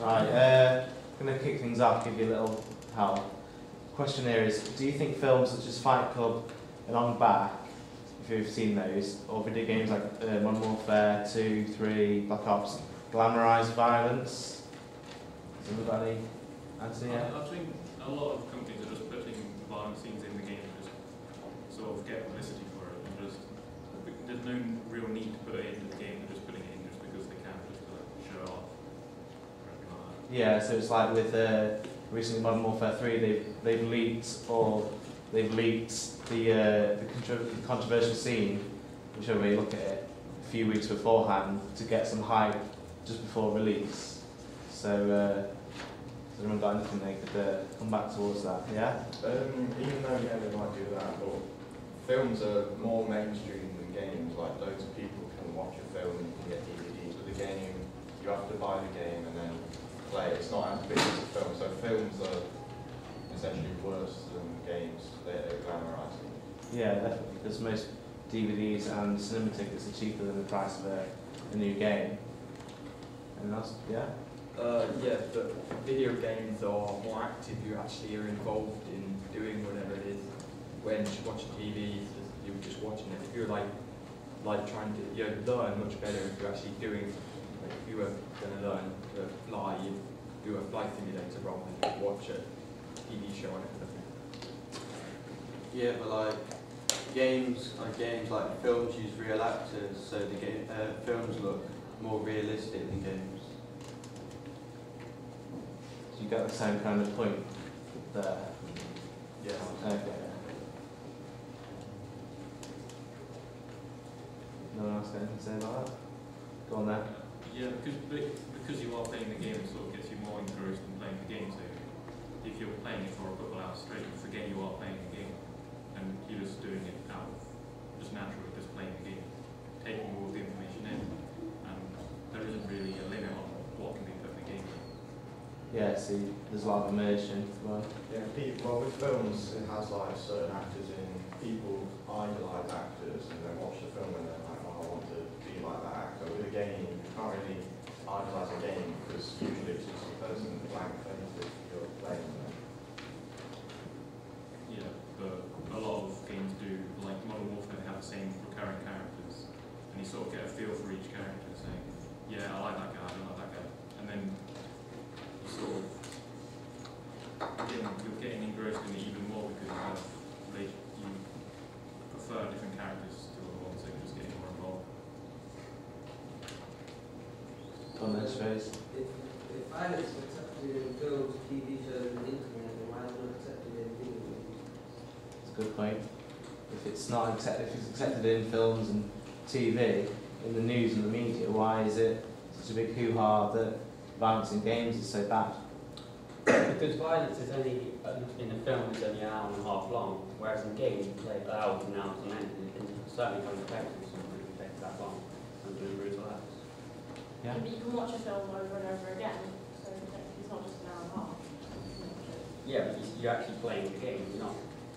Right, I'm going to kick things off, give you a little help. Question here is, do you think films such as Fight Club and On Back, if you've seen those, or video games like Modern Warfare 2, 3, Black Ops, glamorise violence? Has anybody answer yet? I think a lot of companies are just putting violent scenes in the game to just sort of get publicity for it, and just there's no real need to put it into the game. They're just putting it in just because they can, just to like, show it off or anything like that. Yeah, so it's like with recently Modern Warfare 3, they've leaked the controversial scene, whichever way you look at it, a few weeks beforehand to get some hype just before release. So, has anyone got anything they could come back towards that? Yeah. Even though they might do that, but films are more mainstream than games. Like loads of people can watch a film and you can get DVDs. With the game, you have to buy the game and then play. It's not as big as a film. So films are essentially worse than games. They're glamorising. Yeah, definitely, because most DVDs and cinema tickets are cheaper than the price of a new game. Anyone else? Yeah? Yeah, but video games are more active. You actually are involved in doing whatever it is. When watching TV, you're just watching it. If you're like trying to learn much better if you're actually doing something. Like if you were going to learn to fly, you do a flight simulator rather than watch a TV show on it. Yeah, but like games like films use real actors, so the films look more realistic than games. So you got the same kind of point there? Yeah. Okay. No one else got anything to say about that? Go on then. Yeah, because you are playing the game, it sort of gets you more engrossed in playing the game. So if you're playing it for a couple hours straight, you forget you are playing the game, and you're just doing it out of just naturally, just playing the game, taking all of the information in, and there isn't really a limit on what can be put in the game. Yeah, see, there's a lot of immersion as well. Yeah, well with films it has like certain actors in. People idolise actors and then watch the film and they're like, oh, I want to be like that actor. With a game, you can't really idolise a game because usually it's just a person with a blank face if you're playing them. Yeah, but a lot of games do, like Modern Warfare, they have the same recurring characters, and you sort of get a feel for each character, saying, yeah, I like that guy, I don't like that guy, and then you sort of you're getting engrossed in it even more because you prefer different characters to other ones, so you're just getting more involved. On this phase. If violence is accepted in films, TV shows, and internet, then why is it not accepted in video games? It's a good point. If it's accepted in films and TV, in the news and the media, why is it such a big hoo-ha that violence in games is so bad? Because violence is only, in a film, it's only an hour and a half long, whereas in games you play hours and hours on end, and certainly can't expect something that takes that long, and doing brutal acts. Yeah? But you can watch a film over and over again, so it's not just an hour and a half. Yeah, but you're actually playing the game,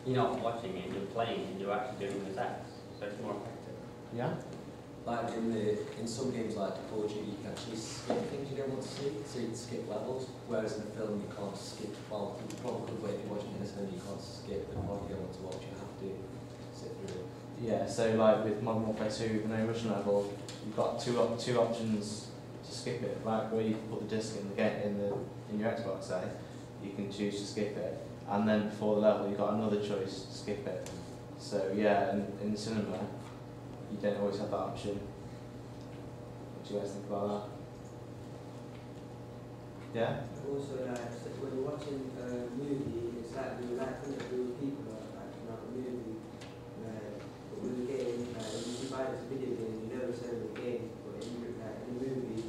you're not watching it, you're playing it, you're actually doing the acts, so it's more effective. Yeah? Like in some games like Call of Duty, you can actually skip things you don't want to see, so you can skip levels, whereas in a film you can't skip, well, you probably could, but if you're watching it in a cinema you can't skip the part you don't want to watch, you have to sit through it. Yeah, so like with Modern Warfare 2, the no Russian level, you've got two options to skip it, like where you can put the disc in your Xbox, say, you can choose to skip it, and then before the level you've got another choice to skip it. So yeah, in cinema, you don't always have that option. What do you guys think about that? Yeah? Also, when you're watching a movie, it's like you're like real people like a movie. But with a game, when you buy this video game, you know it's only a game. But in a movie,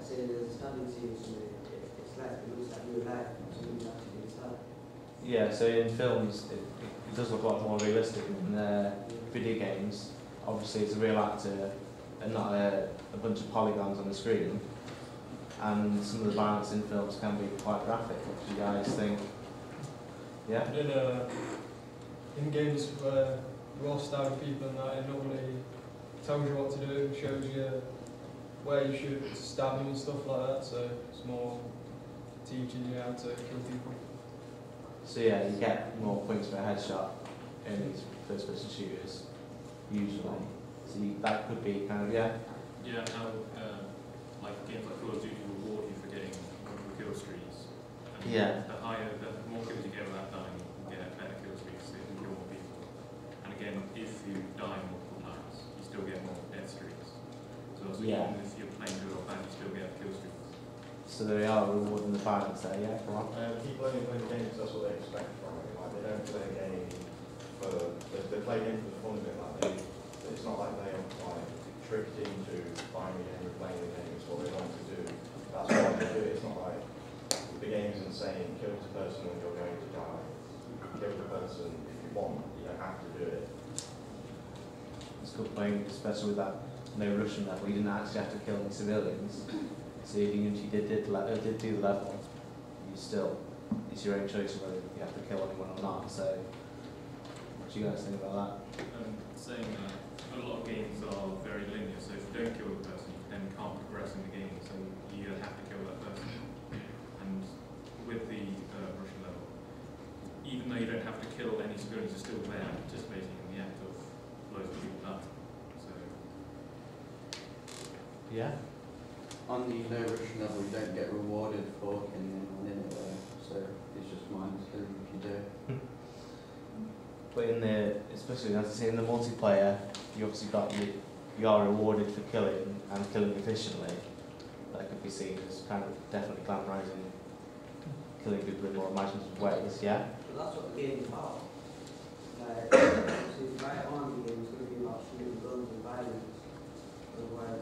say there's a study scene or something, it looks like real life. Something actually inside. Yeah, so in films, it does look a lot more realistic than video games. Obviously, it's a real actor and not a bunch of polygons on the screen. And some of the violence in films can be quite graphic. What do you guys think? Yeah? In games where you are stabbing people and that, it normally tells you what to do, shows you where you should stabbing and stuff like that. So it's more teaching you how to kill people. So yeah, you get more points for a headshot in these first-person shooters, usually. So that could be kind of, yeah. Yeah, how like games like Call of Duty reward you for getting multiple kill streaks. And Yeah. the more kills you get without dying, you get better kill streaks, so you can kill more people. And again, if you die multiple times, you still get more death streaks. So Yeah. even if you're playing good or bad, you still get kill streaks. So they are rewarding the violence there, yeah, come on. People only play games, that's what they expect from it. Like, they don't play a game for, they play a game for the fun of it. Like, it's not like they are like tricked into buying the game and playing the game. It's what they want to do. That's why they do it. It's not like the game isn't saying kill this person and you're going to die. Kill the person if you want. You don't have to do it. It's a good point, especially with that no Russian level. You didn't actually have to kill any civilians. So even if you did do the level, you still, it's your own choice whether you have to kill anyone or not. So what do you guys think about that? Saying that a lot of games are very linear, so if you don't kill the person, you then can't progress in the game, so you either have to kill that person. And with the Russian level, even though you don't have to kill any civilians, you're still there participating in the act of loads of people dying. So Yeah? On the no Russian level, you don't get rewarded for killing anyone in it, so it's just minus if you do. But in the, especially as I say in the multiplayer, you obviously you are rewarded for killing and killing efficiently. That could be seen as kind of definitely glamorising killing people in more imaginative ways, yeah? But that's what the game's about. Like, so if you buy an army game, it's going to be about shooting guns and violence. Otherwise,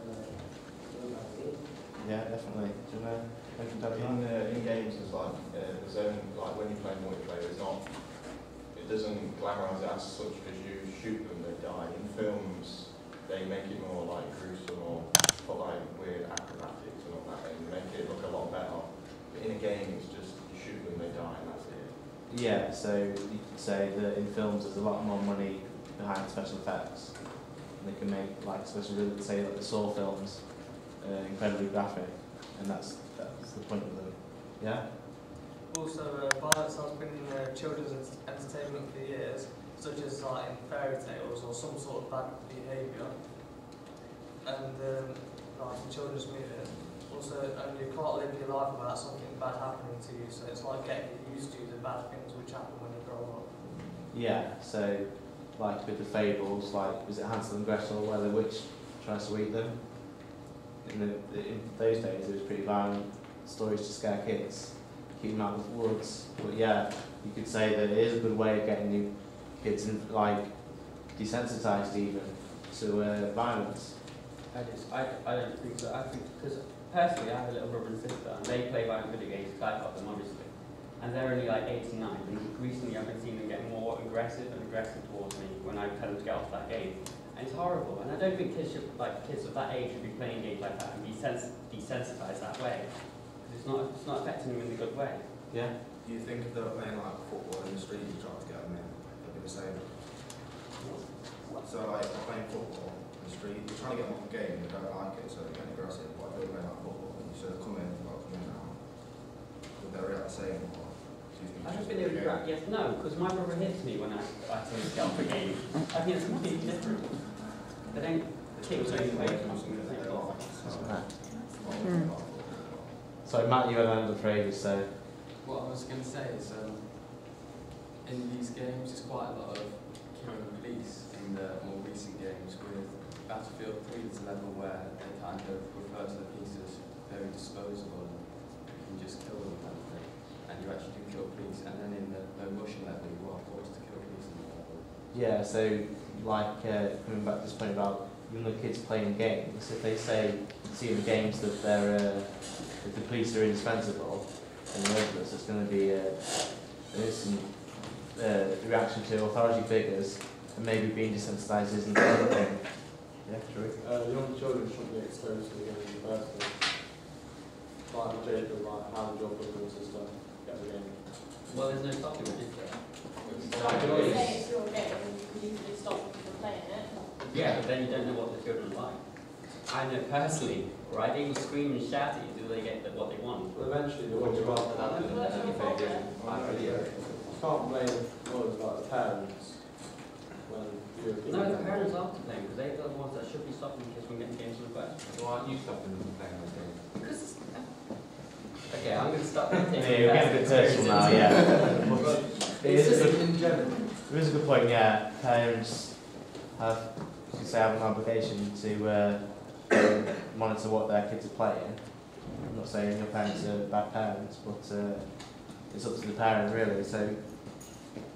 Yeah, definitely. Do you know anything to add? In games, it's like the zone, like when you play multiplayer, it's not. It doesn't glamorise it as such because you shoot them, they die. In films, they make it more like gruesome or put like weird acrobatics and all that, and make it look a lot better. But in a game, it's just you shoot them, they die, and that's it. Yeah, so you could say that in films there's a lot more money behind special effects. And they can make, like, especially say like the Saw films, incredibly graphic, and that's the point of them. Yeah? Also, violence has been in children's entertainment for years, such as like in fairy tales or some sort of bad behaviour, and like in children's movies. Also, and you can't live your life without something bad happening to you, so it's like getting used to the bad things which happen when you grow up. Yeah, so like with the fables, like was it Hansel and Gretel where the witch tries to eat them? In those days it was pretty violent stories to scare kids, keep them out of the woods. But yeah, you could say that it is a good way of getting new kids like desensitised even to violence. I don't think so. I think because personally I have a little brother and sister and they play violent video games because I got them obviously. And they're only like 8 and 9 and recently I've been seeing them get more aggressive towards me when I tell them to get off that game. And it's horrible, and I don't think kids of that age should be playing games like that and be desensitised that way. Because it's not affecting them in a good way. Yeah? Do you think if they were playing like football in the street, you try to get them in, they'd be the same? So like they're playing football in the street, you're trying to get them off the game and they don't like it, so they're getting aggressive. But if they're playing like football and you said come in now, would they react the same? Or do you think I don't think they would react, yes, no, because my brother hits me when I tell him to get off the game. I think it's completely different. They don't kick me away from something. Sorry, Matt, you had a hand up for ages, so. What I was going to say is, in these games, there's quite a lot of killing police in the more recent games. With Battlefield 3, there's a level where they kind of refer to the police as very disposable and you can just kill them kind of thing. And you actually do kill police. And then in the Russian level, you are forced to kill police in the level. Yeah, so like coming back to this point about even the kids playing games, if they see in the games that if the police are indispensable and worthless, it's going to be an instant reaction to authority figures, and maybe being desensitised isn't the only thing. Yeah, true. Young children shouldn't be exposed to the game in the first place. Like with Jacob, like how would your brother and sister get the game? Well, there's no stopping it, is there? Say it's your game, you can usually stop them from playing it. Yeah, but then you don't know what the children are like. I know personally, right? They will scream and shout at you until they get what they want. Well, eventually they Would will you go rather that than anything like video? You can't blame us like the parents when you're No, the parents aren't to blame because they're the ones that should be stopping kids from getting games request. Why aren't you stopping them from playing those games? Because okay, I'm going to stop taking Yeah, we're getting a bit personal now, yeah. It's just in general. There is a good point, yeah. Parents have, as you say, have an obligation to monitor what their kids are playing. I'm not saying your parents are bad parents, but it's up to the parent really. So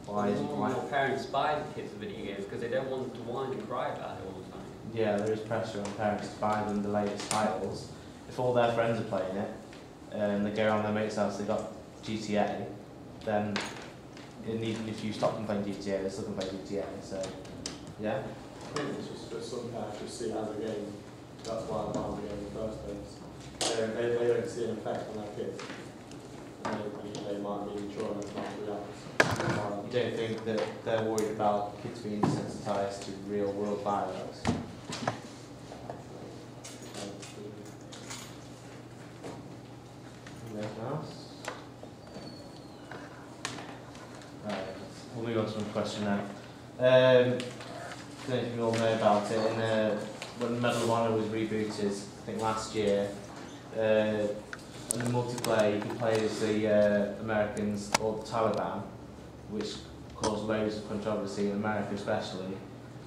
why? More parents buy the kids video games because they don't want them to whine and cry about it all the time. Yeah, there is pressure on parents to buy them the latest titles. If all their friends are playing it, and they go around their mate's house, they've got GTA, then and even if you stop them playing GTA, they still can play GTA. So yeah. I think it's just that some parents just see it as a game. That's why they buy the game in the first place. They don't see an effect on their kids. And they might be mature enough not to react. You don't think that they're worried about kids being desensitized to real world violence? Anything else? Right, we'll move on to another question then. I don't know if you all know about it. When Medal of Honor was rebooted, I think last year, in the multiplayer you can play as the Americans or the Taliban, which caused loads of controversy in America especially,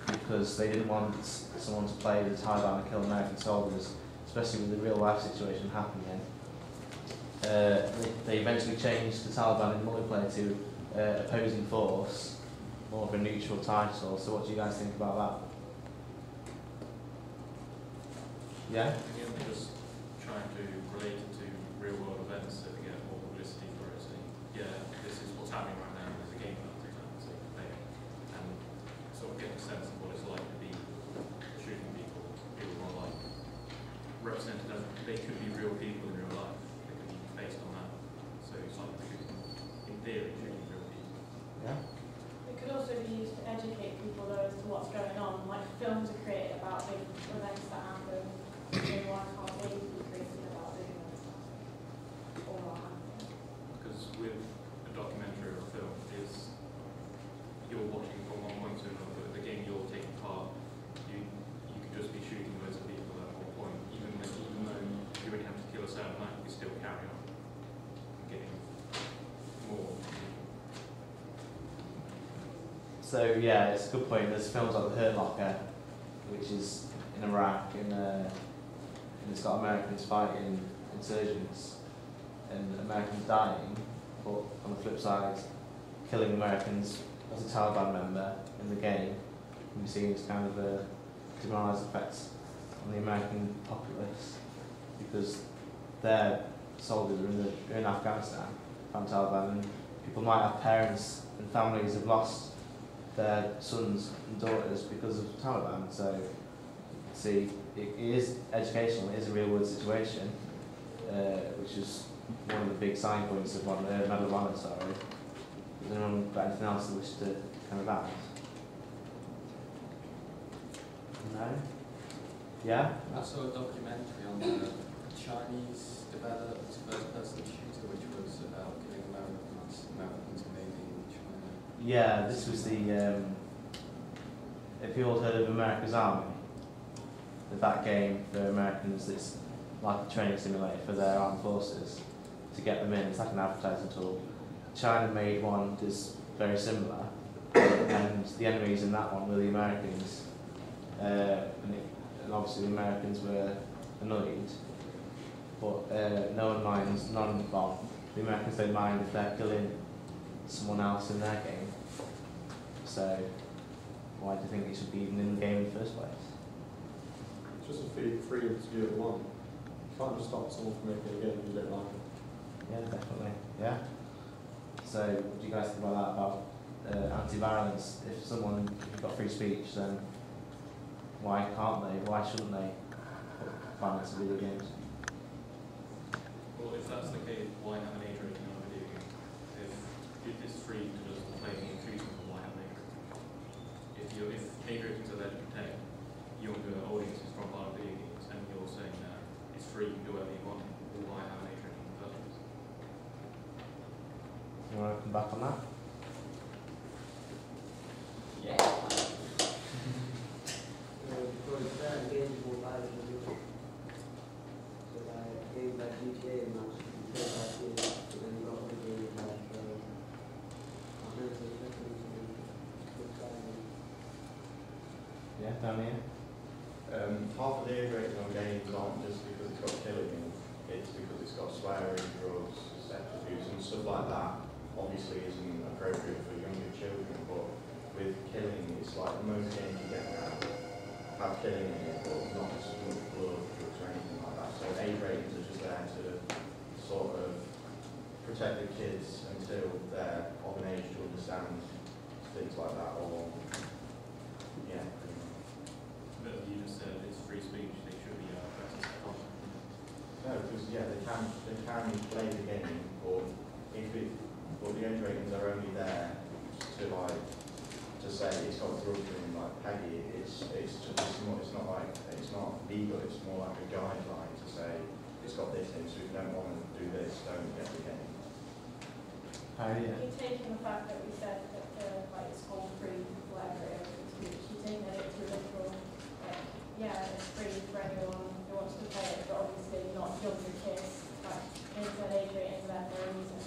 because they didn't want someone to play the Taliban and kill American soldiers, especially with the real life situation happening. They eventually changed the Taliban in multiplayer to opposing force, more of a neutral title. So what do you guys think about that? Yeah? Again, they're just trying to relate it to real world events so they get more publicity for it. So, yeah, this is what's happening right now. There's a game about it, so you can play it and sort of get a sense of what it's like to be shooting people more like represented as they could be real people in real life. They could be based on that. So it's like shooting, in theory, shooting real people. Yeah? It could also be used to educate people though as to what's going on. Like films are created about big events that happen. So why can't games be created about big events that happen? Or what happens? Because with a documentary or a film, is you're watching from one point to another. But the game you're taking part, you could just be shooting loads of people at one point. Even though you would have to kill a certain amount, you could still carry on getting more. So yeah, it's a good point. There's films like The Hurt Locker, which is in Iraq, and it's got Americans fighting insurgents and Americans dying, but on the flip side, killing Americans as a Taliban member in the game can be seen as kind of a demoralising effect on the American populace, because their soldiers are in Afghanistan from Taliban, and people might have parents and families have lost their sons and daughters because of Taliban. So see, it is educational, it is a real world situation, which is one of the big sign points of one Medal of Honor, sorry. Has anyone got anything else they wish to kind of add? No? Yeah? I saw a documentary on the Chinese developed first-person shooter, which was about killing Americans invading China. Yeah, this was the, if you all heard of America's Army, that game for Americans, it's like a training simulator for their armed forces to get them in. It's like an advertising tool. China made one that's very similar, and the enemies in that one were the Americans, and obviously the Americans were annoyed, but no one minds, the Americans don't mind if they're killing someone else in their game. So why do you think it should be even in the game in the first place? Just a freedom to do what you want. You can't just stop someone from making a game if you don't like it. Yeah, definitely. Yeah. So, what do you guys think about that? About anti-violence? If you've got free speech, then why can't they? Why shouldn't they put violence in video games? Well, if that's the case, why have an age rating on a video game? If it's free to just play and choose them, why have an age rating? If age ratings are there to protect younger audiences from violent video games, and free, you can do whatever you want. Or why have an age rating in the first place? You want to come back on that? Yeah. For certain games more violent than others. So like games like GTA and that, you play by kids, but then you got other games like Mental Weapons and stuff like that. Yeah, down here. Half of the age ratings on games aren't just because it's got killing in, it's because it's got swearing, drugs, sex abuse and stuff like that. Obviously isn't appropriate for younger children, but with killing, it's like most games you get now have killing in it, but not as much blood, drugs or anything like that. So age ratings are just there to sort of protect the kids until they're of an age to understand things like that, or yeah. But you just said it's free speech, they should be pressing content. No, because yeah, they can play the game, but but the age ratings are only there to say it's got drugs in, like Peggy. It's not legal. It's more like a guideline to say it's got this in. So if you don't want to do this, don't get the game. You're taking the fact that we said that like it's all free, whatever it is, you're taking it to a literal, like, yeah, it's free for anyone who wants to play it, but obviously not younger kids, like, kids at age ratings there for a reason.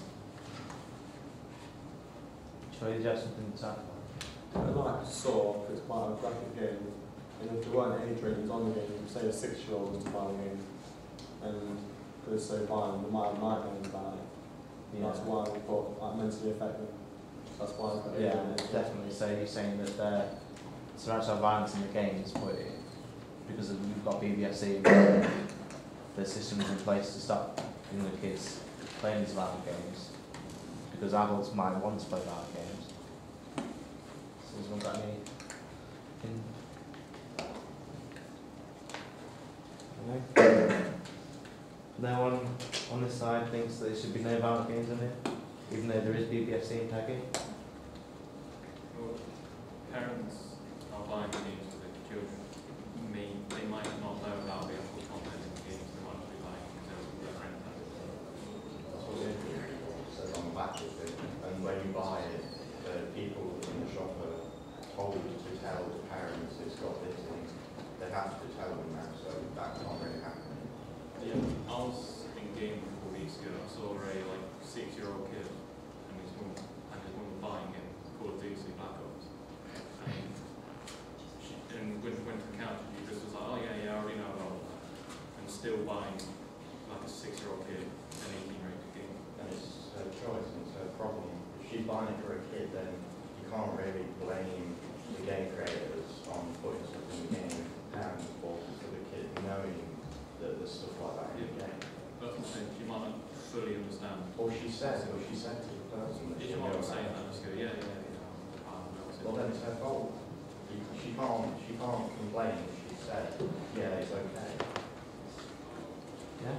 Troy, did you have something to say? I like Saw, because it's quite a graphic game, and if there weren't age ratings on the game, say a 6-year-old was playing the game, and because it's so violent, they might have nightmares about it. Yeah. That's why we thought like mentally affected. That's why. Yeah, definitely. So you're saying that so there actually violence in the games, but because you've got BBFC, the system is in place to stop younger kids playing these violent games, because adults might want to play violent games. So has anyone got any? No one on this side thinks that there should be no violent games in here, even though there is BBFC and Peggy. Well, parents are buying games for their children. They might not know about the actual content in the games, they might not be buying it because their friends have it. That's what it says on the back of it. And when you buy it, the people in the shop are told to tell the parents it's got this in. They have to tell them now, so that's not really happening. Yeah, I was in game a couple of weeks ago. I saw a 6-year-old kid and his mum buying him Call of Duty Black Ops. And when to the counter, she just was like, oh yeah, I already know about all that. And still buying like a 6-year-old kid an 18-rated game. And it's her choice and it's her problem. If she's buying it for a kid, then you can't really blame the game creators on putting stuff in the game and for the kid knowing that there's stuff like that in the game. That's what I'm saying, she might not fully understand. Or she said to the person that She might not say that, just go, yeah. Well then it's her fault. She can't complain if she said, yeah, it's okay. Yeah.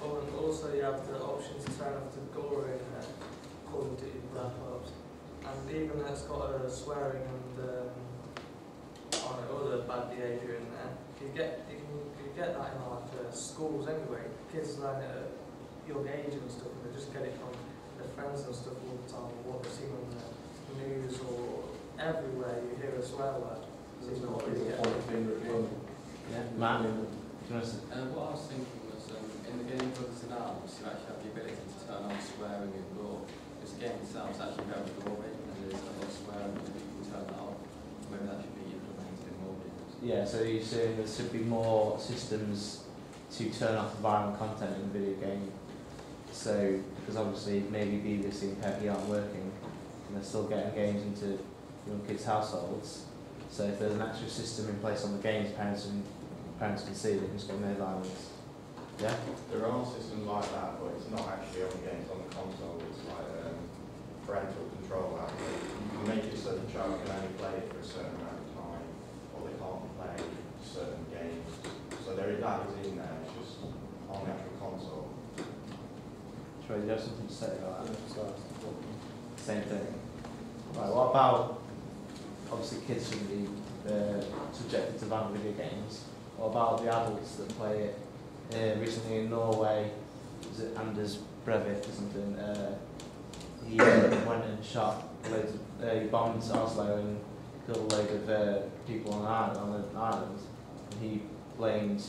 Oh, and also you have the option to turn off the gore in Call of Duty Black Ops, and even it's got swearing and other bad behaviour in there. You get that in like schools anyway. Kids learn it at young age and stuff, and they just get it from their friends and stuff all the time, or what they've seen on the news or everywhere. You hear a swear word. So it's not really Yeah, Matt. What I was thinking was, in the game Brothers in Arms, you actually have the ability to turn on swearing and gore. This game itself is actually very gory, and there's a lot of swearing, and you can turn that off. Maybe that should be implemented in more games. Yeah, so you're saying there should be more systems to turn off the violent content in the video game. So, because obviously maybe BBC and Peggy aren't working, and they're still getting games into young kids' households. So if there's an actual system in place on the games, parents can see they can just go no violence. Yeah? There are systems like that, but it's not actually on the games on the console. It's like parental control app. You can make it so the child can only play it for a certain amount of time, or they can't play certain games. So that is in there. It's just on the actual console. Troy, do you have something to say about that? Same thing. Right, what about, obviously kids shouldn't be subjected to violent video games. What about the adults that play it recently in Norway, was it Anders Breivik or something? He went and shot loads of, he bombed Oslo and killed a load of people on an island. And he blamed,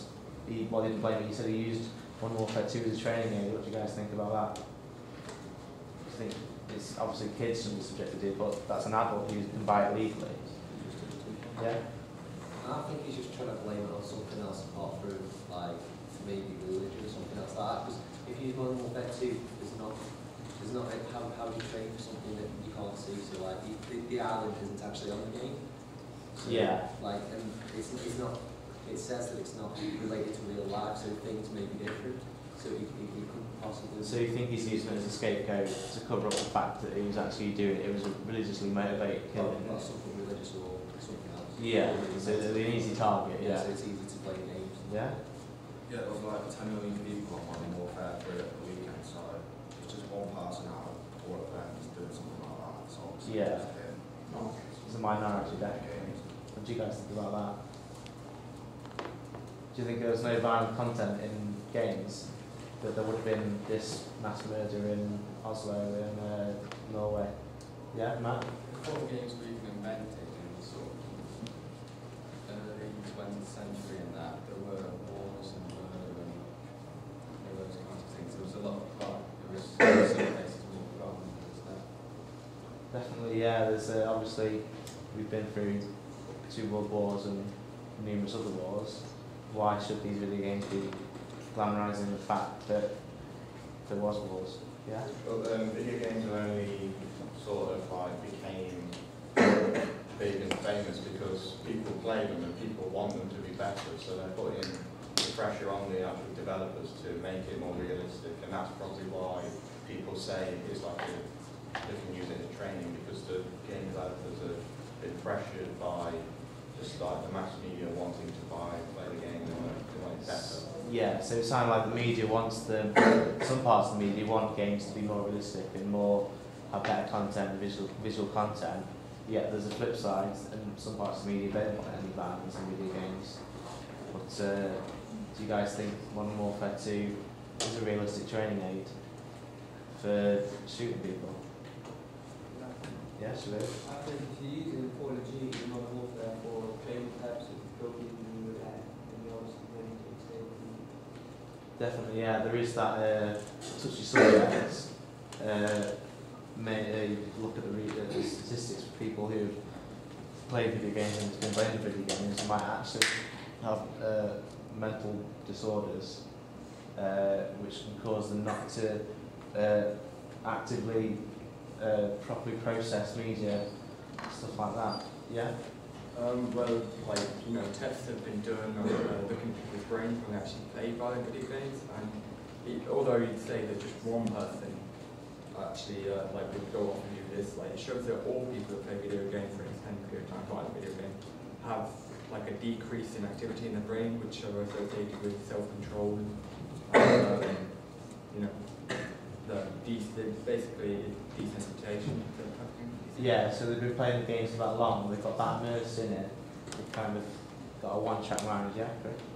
he didn't blame it, he said he used Modern Warfare 2 as a training aid. What do you guys think about that? I think it's obviously kids shouldn't be subjected to it, but that's an adult who can buy it legally. Yeah? I think he's just trying to blame it on something else apart from, like, maybe religion or something else like that. Because if you use Modern Warfare 2, there's not like, how do you train for something that you can't see? So, like, the island isn't actually on the game. So, yeah. Like, and it's not, it says that it's not related to real life, so things may be different. So he couldn't possibly... So you think he's using it as a scapegoat to cover up the fact that he was actually doing it, it was a religiously motivated killing? Not something religious or something else. Yeah, so it's an easy target, yeah. So it's easy to play games. Yeah? Yeah, there was like 10 million people on Modern Warfare 3 at the weekend, so it's just one person out of all of them just doing something like that. So obviously Yeah. just him. It's a minority, definitely. What do you guys think about that? Do you think there was no violent content in games, that there would have been this mass murder in Oslo, in Norway? Yeah, Matt? Before games were even invented in the sort of early 20th century and that, there were wars and murder and those kinds of things. There was a lot of crime. There was some places more crime than there is now. Definitely, yeah. There's obviously, we've been through 2 world wars and numerous other wars. Why should these video games be glamorising the fact that there was wars? Yeah? But video games are only sort of like became big and famous because people play them and people want them to be better, so they're putting the pressure on the actual developers to make it more realistic, and that's probably why people say it's like they can use it as training, because the game developers have been pressured by just like the mass media wanting to play the game, they want it better. Yeah, so it sounds like the media wants some parts of the media want games to be more realistic and have better content, visual content. Yet there's a flip side, and some parts of the media don't want any violence in video games. But do you guys think Modern Warfare 2 is a realistic training aid for shooting people? Yeah, should it? I think if you're using Call of Duty and Modern Warfare for training purposes to kill people in your head, then you obviously don't need to stay. Definitely, yeah. There is that touchy subject. Look at the statistics for people who play video games and have been playing video games might actually have mental disorders, which can cause them not to actively properly process media, stuff like that. Yeah? Well, like, you know, tests have been done on looking at people's brains when they actually play violent video games, and although you'd say that just one person actually like would go off and do this, like, it shows that all people that play video games for an extended period of time, violent video games, have like a decrease in activity in the brain, which are associated with self-control, you know, basically desensitization. Yeah, so they've been playing the games for that long, they've got that immersed in it, they've kind of got a one-track mind, yeah?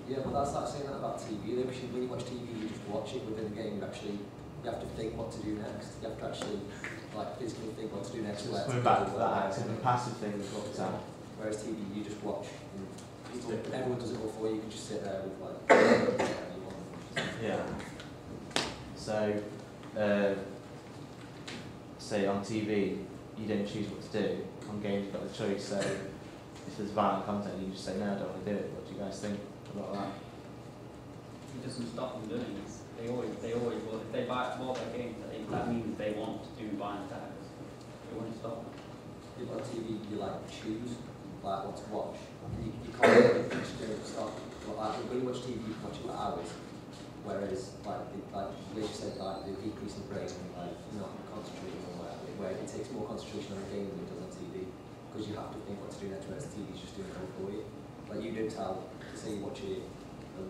Yeah, but that's like saying that about TV. When you watch TV, you just watch it within the game. You have to think what to do next. You have to actually, like, physically think what to do next. So coming back to that active and passive thing we've looked at. Whereas TV, you just watch. Everyone does it all for you. You can just sit there with, like, yeah. So, say on TV, you don't choose what to do. On games, you've got the choice. So, if there's violent content, you just say, no, I don't want to do it. What do you guys think about that? It doesn't stop them doing it. They always will. If they buy more their games, that means they want to do violent acts. They won't stop them. If on TV, you like choose like what to watch. You can't really stop. Like, when you watch TV, you can watch it for hours. Whereas, like you said, like the decrease in brain and like not concentrating on whatever, where it takes more concentration on a game than it does on TV, because you have to think what to do next. Whereas TV is just doing it all for you. Like you don't tell, say you watch a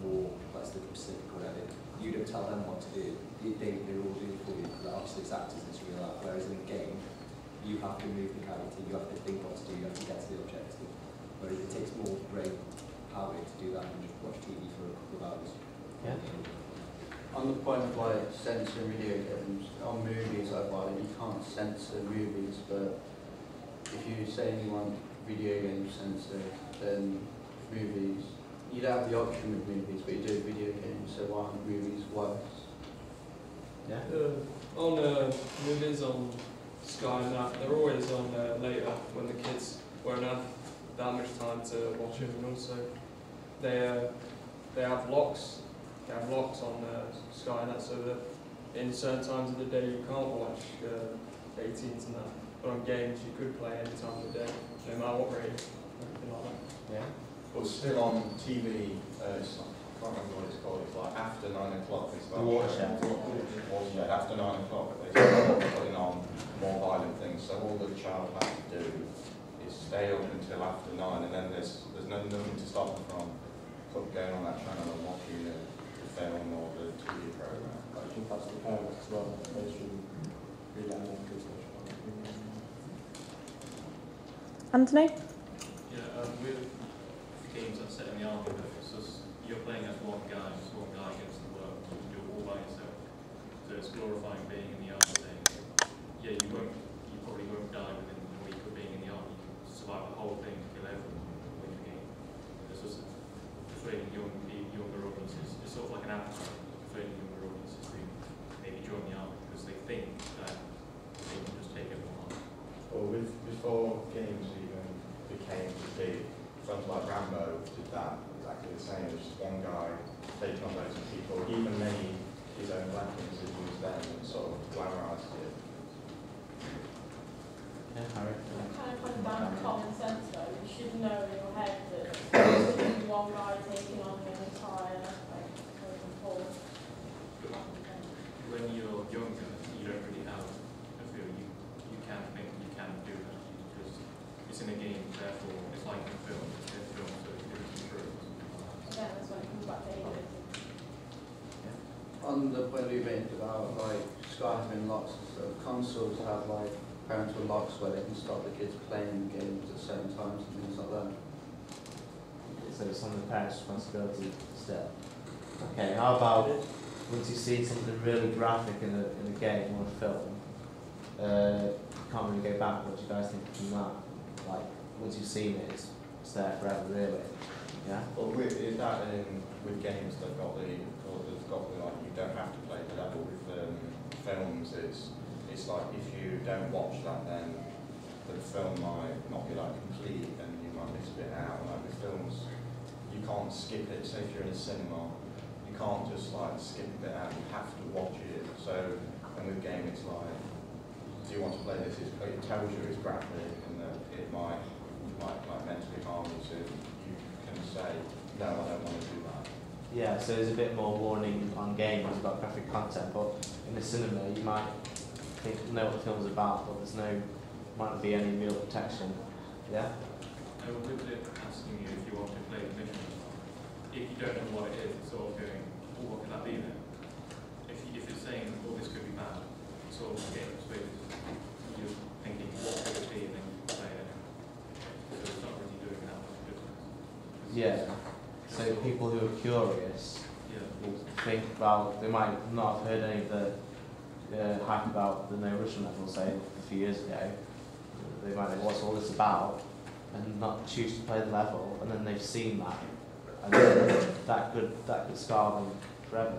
war, like the Pacific or whatever. You don't tell them what to do. They're all doing it for you, because obviously it's actors in real life. Whereas in a game, you have to move the character, you have to think what to do, you have to get to the objective. Whereas it takes more brain power to do that than just watch TV for a couple of hours. Yeah. On the point of like censoring video games, on movies like Violent, you can't censor movies, but if you say you want video games censored, then movies, you don't have the option with movies, but you do with video games, so why aren't movies worse? Yeah. On movies on Sky and that, they're always on later when the kids won't have that much time to watch it, and also they have locks. They have locks on Sky and that, so that in certain times of the day you can't watch 18s and that. But on games you could play any time of the day, no matter what rating, anything like that. Yeah. But still on TV, it's not, I can't remember what it's called. It's like after 9 o'clock. It's The about Watershed. Watershed. After 9 o'clock, they start putting on more violent things. So all the child has to do is stay up until after 9, and then there's nothing to stop them from going on that channel and watching the film or the TV program. I think that's the parents as well. They should read out their kids. Yeah, Anthony? with games that set in the army, though, it's just you're playing as one guy against the world, you do it all by yourself. So it's glorifying being in the army, saying, yeah, you probably won't die within a week of being in the army. You can survive the whole thing, kill everyone, win the game. It's just persuading younger audiences. It's sort of like an appetite, persuading younger audiences to maybe join the army because they think that they can just take everyone on. Or before games even became big, films like Rambo did that exactly the same. It was just one guy taking on loads of people. Even many his own weapons had used them and sort of glamorised it. Yeah, Harry. It kind of comes down to common sense though. You should know in your head that there's only one guy taking on an entire force. When you're younger, you don't really have a feel. You can think you can do that because it's in a game. Therefore, it's like a film. It's a film, so it's true. Yeah, that's when it comes back to age. On the point we made about like Sky having locks and stuff, consoles have like parental locks where they can stop the kids playing games at certain times and things like that. So it's on the parents' responsibility still. Okay, how about once you see something really graphic in a game or a film, you can't really go back. What do you guys think from that? Like, once you've seen it, it's there forever, really. Yeah? But with that with games, they've got the like you don't have to play the level. With films, it's like if you don't watch that, then the film might not be like complete, and you might miss a bit out. Like with films, you can't skip it. Say if you're in a cinema, you can't just like skip a bit out. You have to watch it. So, and with game, it's like, do you want to play this? It tells you it's graphic, and that it might like mentally harm you. So you can say, no, I don't want to do that. Yeah, so there's a bit more warning on games about graphic content, but in the cinema you might know what the film's about, but might not be any real protection. Yeah? With it asking you if you want to play the mission, if you don't know what it is, it's sort of going, well, what could that be then? If you're saying, oh, this could be bad, it's sort of getting persuaded. You're thinking, what could it be, and then you play it. So it's not really doing that much difference. Yeah. So people who are curious will think about, they might not have heard any of the hype about the No Russian level, say, a few years ago. They might think, what's all this about? And not choose to play the level, and then they've seen that. And then that could scar them forever.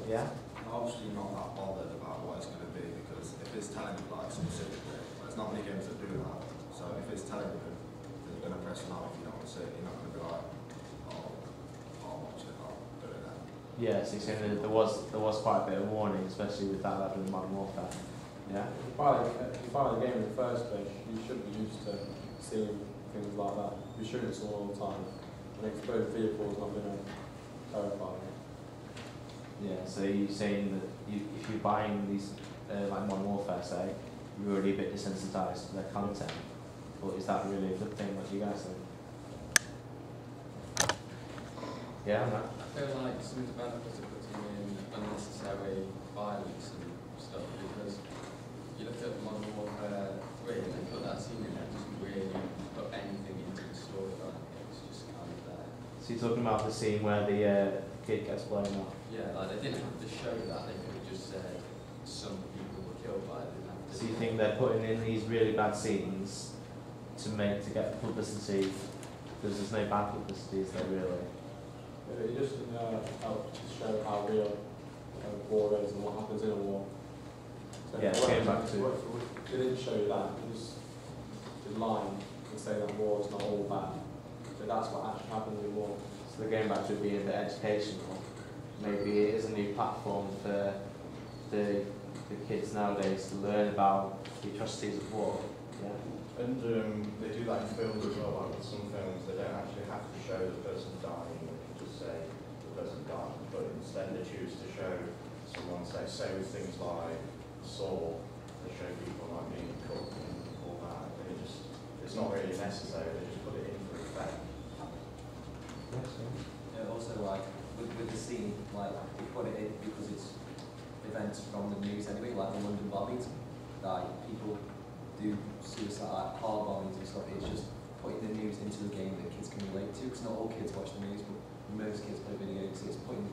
Yeah? I'm obviously not that bothered about what it's going to be, because if it's telling you like specifically, there's not many games that do that. So if it's telling you, you're going to press no if you don't want to see it, you're not going to be like, oh, I'll watch it, I'll do it then. Yeah, so you're saying that there was quite a bit of warning, especially with that level in Modern Warfare. Yeah? If you buy the game in the first place, you should be used to seeing things like that. You shouldn't see all the time. An exploded vehicle is not going to terrify you. Yeah, so you're saying that if you're buying these, like Modern Warfare, say, you're already a bit desensitised to their content. But is that really a good thing? What do you guys think? Yeah, Matt? I feel like some developers are putting in unnecessary violence and stuff, because you look at Modern Warfare 3 and they put that scene in there, it doesn't really put anything into the storyline. It's just kind of there. So So you're talking about the scene where the kid gets blown up? Yeah, like they didn't have to show that, they could have just said some people were killed by it. They didn't have to. So you think they're putting in these really bad scenes to get publicity, because there's no bad publicity, is there really? It just helps to show how real war is and what happens in a war. So Yeah, well, going back to... They didn't show you that, they just line and say that war is not all bad. So that's what actually happens in war. So they're going back to being a bit educational. Maybe it is a new platform for the kids nowadays to learn about the atrocities of war. Yeah. And they do that in films as well, like with some films they don't actually have to show the person dying, they can just say the person died, but instead they choose to show someone, say with things like Saw, they show people like being cut and all that, and it's not really necessary, they just put it in for effect. Yeah, also like with the scene, like we put it in because it's events from the news anyway, like the London bombings, like people do suicide, like hard bombings and stuff. It's just putting the news into the game that kids can relate to, because not all kids watch the news, but most kids play video games, so it's putting the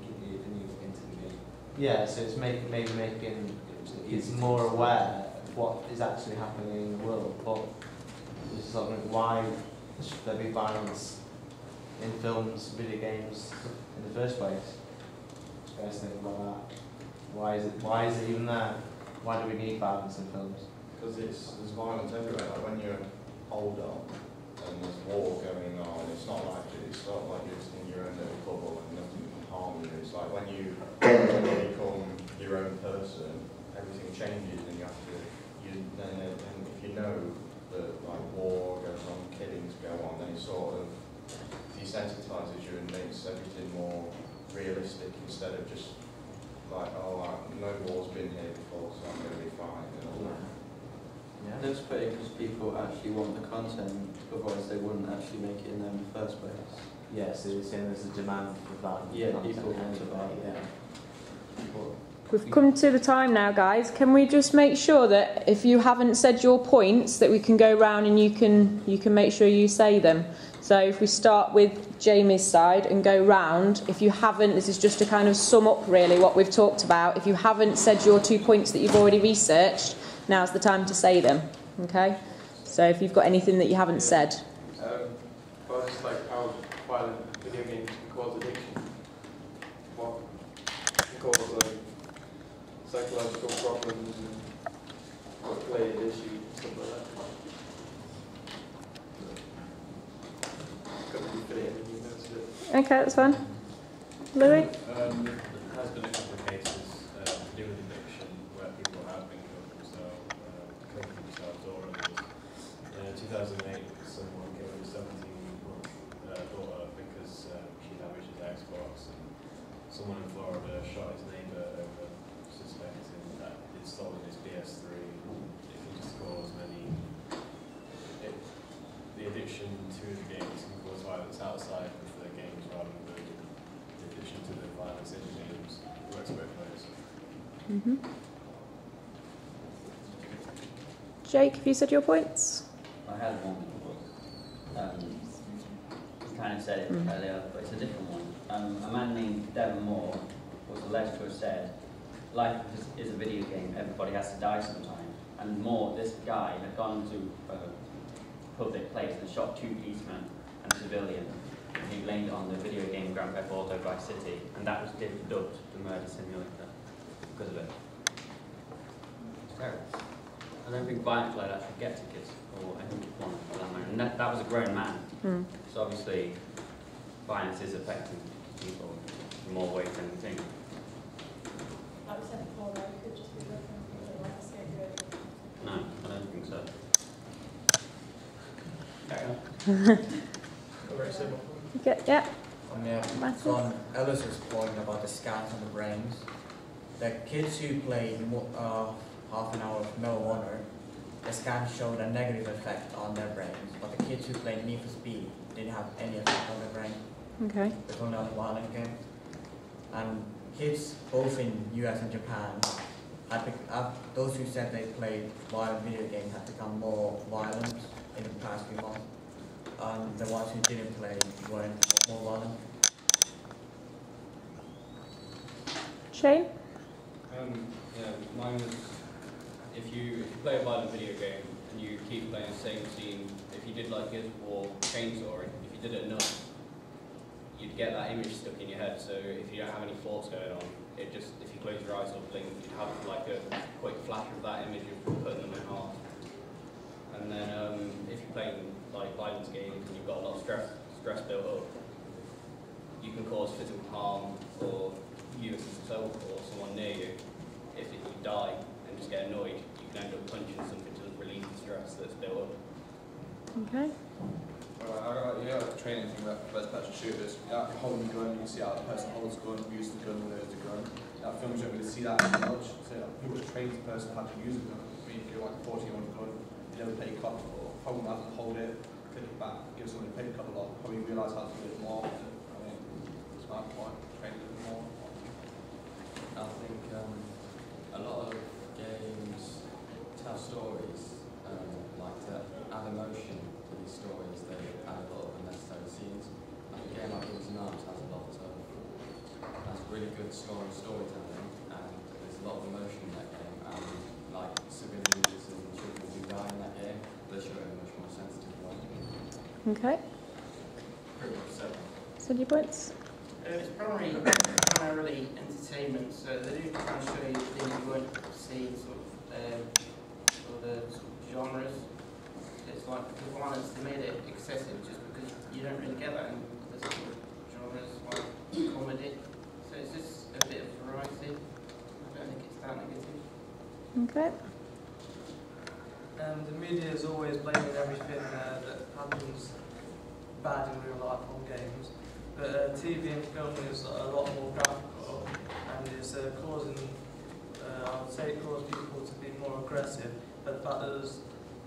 news into the game. Yeah, so it's maybe making kids more aware of what is actually happening in the world. But it's sort of why should there be violence in films, video games in the first place? Just guys think about that. Why is it even there? Why do we need violence in films? Because there's violence everywhere. Like when you're older and there's war going on, it's not like you're just in your own little bubble and nothing can harm you. It's like when you become your own person, everything changes and you have to. Then if you know that like war goes on, killings go on, then it sort of desensitizes you and makes everything more realistic instead of just like, oh, no war's been here before, so I'm going to be fine and all that. Yeah. That's pretty because people actually want the content, otherwise they wouldn't actually make it in there in the first place. Yeah, so you're saying there's a demand for that. Yeah, content people want anyway, that, yeah. We've come to the time now, guys. Can we just make sure that if you haven't said your points, that we can go round and you can make sure you say them. So if we start with Jamie's side and go round, if you haven't, this is just to kind of sum up really what we've talked about. If you haven't said your 2 points that you've already researched, now's the time to say them. Okay? So if you've got anything that you haven't said. First, like how violent video games can cause addiction. What can cause like psychological problems and work-related issues and stuff like that. Okay, that's fine. Louis? There has been a couple of cases to do with addiction where people have been killing themselves or others. In 2008, someone killed his 17-year-old daughter because she damaged his Xbox, and someone in Florida shot his neighbour over suspecting that he'd stolen his PS3. It can just cause the addiction to the games can cause violence outside of the games rather than the addiction to the violence in the games. It works both ways. Jake, have you said your points? I had one. You kind of said it earlier, but it's a different one. A man named Devon Moore was alleged to have said, life is a video game, everybody has to die sometime. And Moore, this guy, had gone to a public place and shot 2 policemen and a civilian. And he blamed it on the video game Grand Theft Auto Vice City, and that was dubbed the murder simulator because of it. It's terrible. I don't think violence like that should get to kids, or anyone for that matter. And that was a grown man. So obviously, violence is affecting people in more ways than we think. Like we said before, though, it could just be looking for like a scapegoat. No, I don't think so. Yeah. On Ellis's point about the scans on the brains, the kids who played half an hour of Medal of Honor, the scans showed a negative effect on their brains, but the kids who played Need for Speed didn't have any effect on their brain. Okay. It was only a violent game. And kids both in US and Japan, those who said they played violent video games have become more violent in the past few months. and the ones who didn't play weren't more violent. Shane? Yeah, mine was, if you play a violent video game and you keep playing the same scene, if you did like Gears of War Chainsaw, if you did it enough, you'd get that image stuck in your head. So if you don't have any thoughts going on, it just, if you close your eyes or blink, you'd have like a quick flash of that image of putting them in half. And then if you're playing like violence games and you've got a lot of stress built up, you can cause physical harm for you yourself or someone near you. If you die and just get annoyed, you can end up punching something to relieve the stress that's built up. Okay. You know, like the training thing about first-person shooters, holding the gun, you see how the person holds the gun, uses the gun, knows the gun. Films don't really see that as much. So people just train the person how to use the gun. I mean, if you're like a 40-year-old gun, you never play a cop or hold that and hold it, click it back, give someone a played a cop a lot, probably realise how to do it more. I mean, it's my point, train a little more. I think a lot of games tell stories, like to add emotion to these stories. They add a lot of unnecessary scenes. Like a game like Brothers in Arms has a lot of really good storytelling, and there's a lot of emotion in that game. And like civilians and children who die in that game, they show it in a much more sensitive way. Okay. Pretty much so. So your points? It's primarily entertainment, so they do try and show you things you won't see, sort of genres. It's like the violence, they made it excessive just because you don't really get that in the sort of genres like comedy. So it's just a bit of variety. I don't think it's that negative. Okay. The media is always blaming everything that happens bad in real life on games. But TV and film is a lot more graphical and is causing, I would say, cause people to be more aggressive. But the fact that there's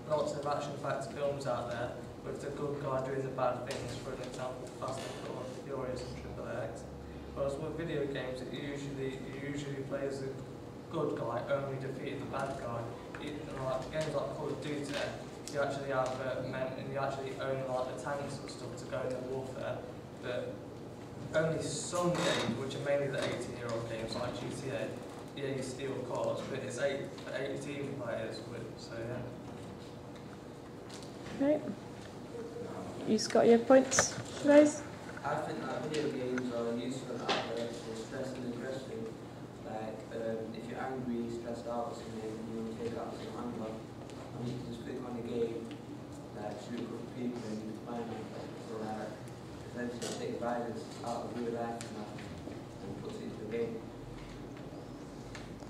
lots of action-packed films out there with the good guy doing the bad things, for an example, Fast and Furious and Triple X. Whereas with video games, you usually play as the good guy, only defeating the bad guy. Like games like Call of Duty, you actually have men and you actually own like the tanks and stuff to go into warfare. But only some games, which are mainly the 18-year-old games like GTA, yeah, you steal cars, but it's 18 players, so yeah. Okay. You've got your points, Rose? I think that video games are useful outlets for stress and aggression. Like, if you're angry, stressed out or something, you will take out some anger. And you can just click on the game, like, shoot a group of people and you can find them. So, like, essentially take violence out of real life and put it into the game.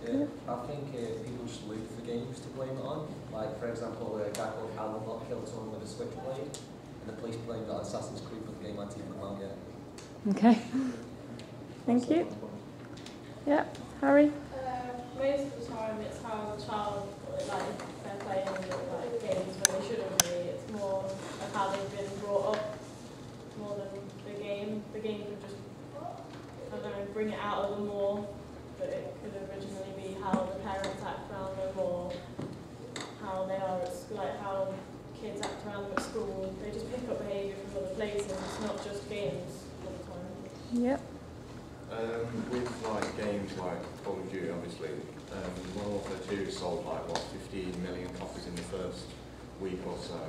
Yeah, I think people just look for games to blame it on. Like, for example, a guy called Alan Locke killed someone with a switchblade, and the police blamed it on Assassin's Creed, but the game hadn't even come out yet. Okay. Thank you. Yeah, Harry? Most of the time it's how the child, like, they're playing like, games when they shouldn't be. It's more of how they've been brought up more than the game. The game could just, I don't know, bring it out of them more, but it could originally be how the parents act around them or how they are at school, like how kids act around them at school. They just pick up behaviour from other places. It's not just games all the time. Yep. With like games like Call of Duty, obviously, Modern Warfare 2 sold like what 15 million copies in the first week or so.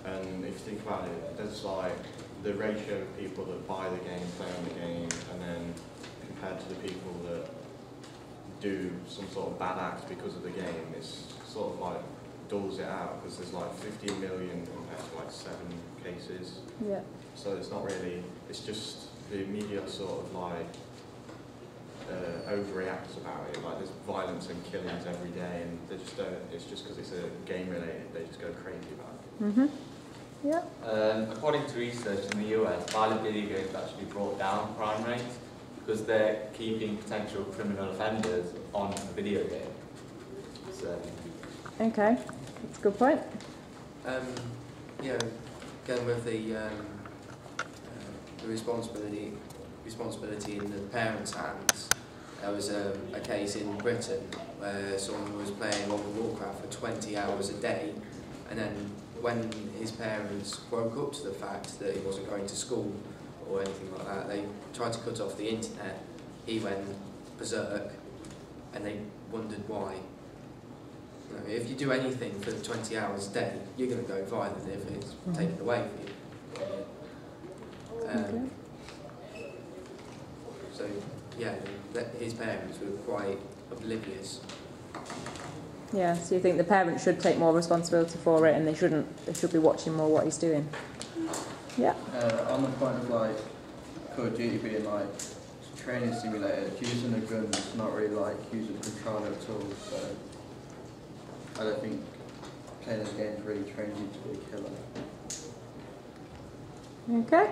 And if you think about it, there's like the ratio of people that buy the game, play on the game, and then compared to the people that do some sort of bad act because of the game, it's sort of like dulls it out because there's like 15 million compared to like 7 cases. Yeah. So it's not really, it's just the media sort of like overreacts about it. Like there's violence and killings every day, and they just don't. It's just because it's a game related, they just go crazy about it. Mhm. Yeah. According to research in the US, violent video games actually brought down crime rates because they're keeping potential criminal offenders on a video game. So. Okay, that's a good point. Yeah, again with the responsibility in the parents' hands. There was a case in Britain where someone was playing World of Warcraft for 20 hours a day, and then when his parents woke up to the fact that he wasn't going to school or anything like that, they tried to cut off the internet. He went berserk, and they wondered why. You know, if you do anything for 20 hours a day, you're going to go violent if it's taken away from you. So, yeah, his parents were quite oblivious. Yeah, so you think the parents should take more responsibility for it, and they should be watching more what he's doing? Yeah. On the point of like Call of Duty being like training simulator, using a gun is not really like using a controller at all, so I don't think playing this game really trains you to be a killer. Okay.